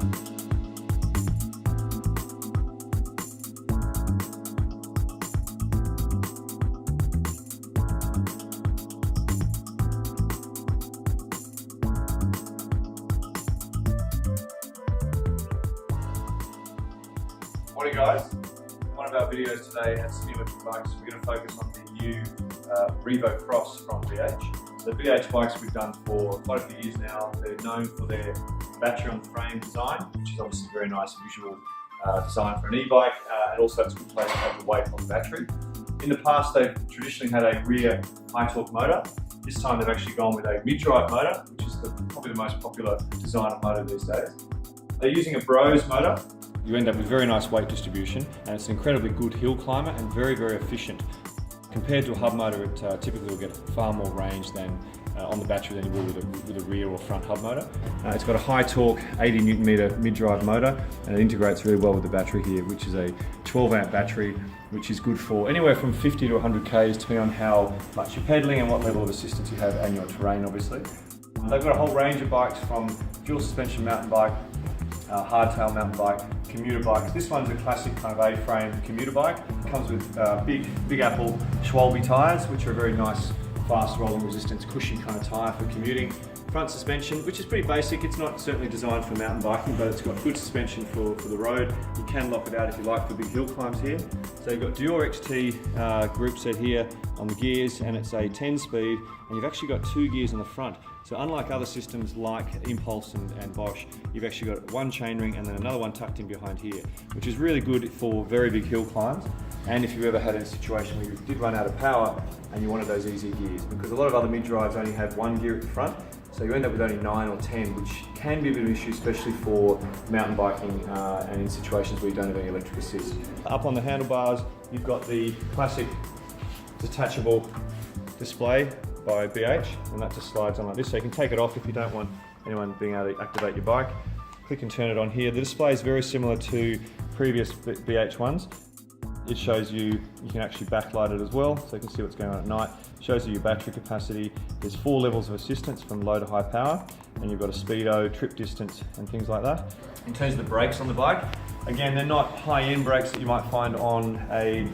Morning guys, one of our videos today has some new electric bikes. We're going to focus on the new Revo Cross from BH. So BH bikes we've done for quite a few years now. They're known for their battery on frame design, which is obviously a very nice visual design for an e-bike, and also it's a good place to have the weight on the battery. In the past they've traditionally had a rear high torque motor. This time they've actually gone with a mid-drive motor, which is probably the most popular design of motor these days. They're using a Brose motor. You end up with very nice weight distribution, and it's an incredibly good hill climber and very, very efficient. Compared to a hub motor, it typically will get far more range than on the battery than you will with a rear or front hub motor. It's got a high torque 80 Newton meter mid-drive motor, and it integrates really well with the battery here, which is a 12 amp battery, which is good for anywhere from 50 to 100 k's, depending on how much you're pedaling and what level of assistance you have and your terrain, obviously. They've got a whole range of bikes, from dual suspension mountain bike, hardtail mountain bike, commuter bikes. This one's a classic kind of A-frame commuter bike. It comes with big Apple Schwalbe tyres, which are a very nice, fast rolling resistance, cushy kind of tyre for commuting. Front suspension, which is pretty basic. It's not certainly designed for mountain biking, but it's got good suspension for the road. You can lock it out if you like for big hill climbs here. So you've got Deore XT group set here on the gears, and it's a 10 speed, and you've actually got 2 gears on the front. So unlike other systems like Impulse and Bosch, you've actually got one chainring and then another one tucked in behind here, which is really good for very big hill climbs. And if you ever had a situation where you did run out of power and you wanted those easier gears, because a lot of other mid-drives only have 1 gear at the front, so you end up with only 9 or 10, which can be a bit of an issue, especially for mountain biking and in situations where you don't have any electric assist. Up on the handlebars, you've got the classic detachable display by BH, and that just slides on like this, so you can take it off if you don't want anyone being able to activate your bike. Click and turn it on here. The display is very similar to previous BH ones. It shows you can actually backlight it as well, so you can see what's going on at night. It shows you your battery capacity. There's 4 levels of assistance from low to high power, and you've got a speedo, trip distance, and things like that. In terms of the brakes on the bike, again, they're not high-end brakes that you might find on a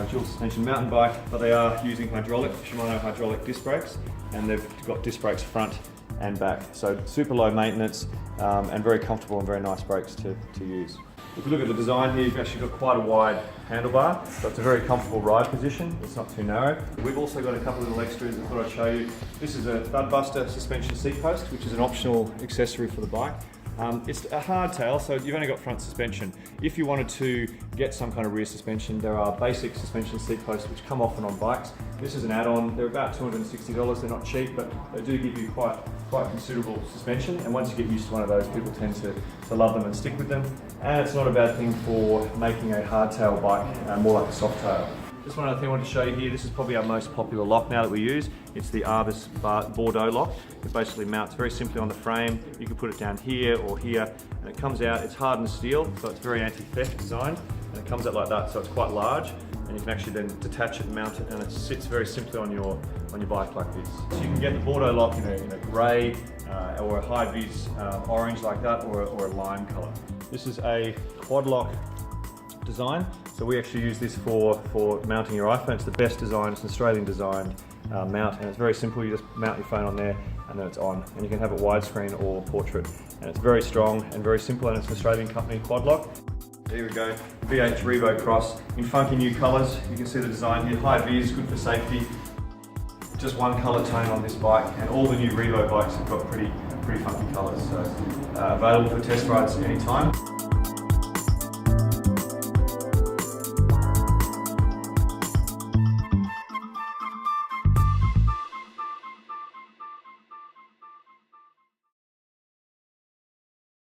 dual suspension mountain bike, but they are using Shimano hydraulic disc brakes, and they've got disc brakes front and back. So super low maintenance and very comfortable and very nice brakes to use. If you look at the design here, you've actually got quite a wide handlebar, so it's a very comfortable ride position. It's not too narrow. We've also got a couple of little extras I thought I'd show you. This is a Thudbuster suspension seat post, which is an optional accessory for the bike. It's a hardtail, so you've only got front suspension. If you wanted to get some kind of rear suspension, there are basic suspension seat posts which come often on bikes. This is an add-on. They're about $260. They're not cheap, but they do give you quite considerable suspension. And once you get used to one of those, people tend to love them and stick with them. And it's not a bad thing for making a hardtail bike more like a softtail. Just one other thing I wanted to show you here. This is probably our most popular lock now that we use. It's the Arbus Bordeaux lock. It basically mounts very simply on the frame. You can put it down here or here, and it comes out. It's hardened steel, so it's very anti-theft designed, and it comes out like that, so it's quite large. And you can actually then detach it and mount it, and it sits very simply on your bike like this. So you can get the Bordeaux lock in a grey or a high-vis orange like that, or a lime colour. This is a quad lock design, so we actually use this for mounting your iPhone. It's the best design. It's an Australian designed mount, and it's very simple. You just mount your phone on there and then it's on, and you can have it widescreen or portrait, and it's very strong and very simple, and it's an Australian company, quad lock. There we go, BH Revo Cross in funky new colours. You can see the design here, high vis, good for safety. Just one colour tone on this bike, and all the new Revo bikes have got pretty funky colours, so available for test rides anytime.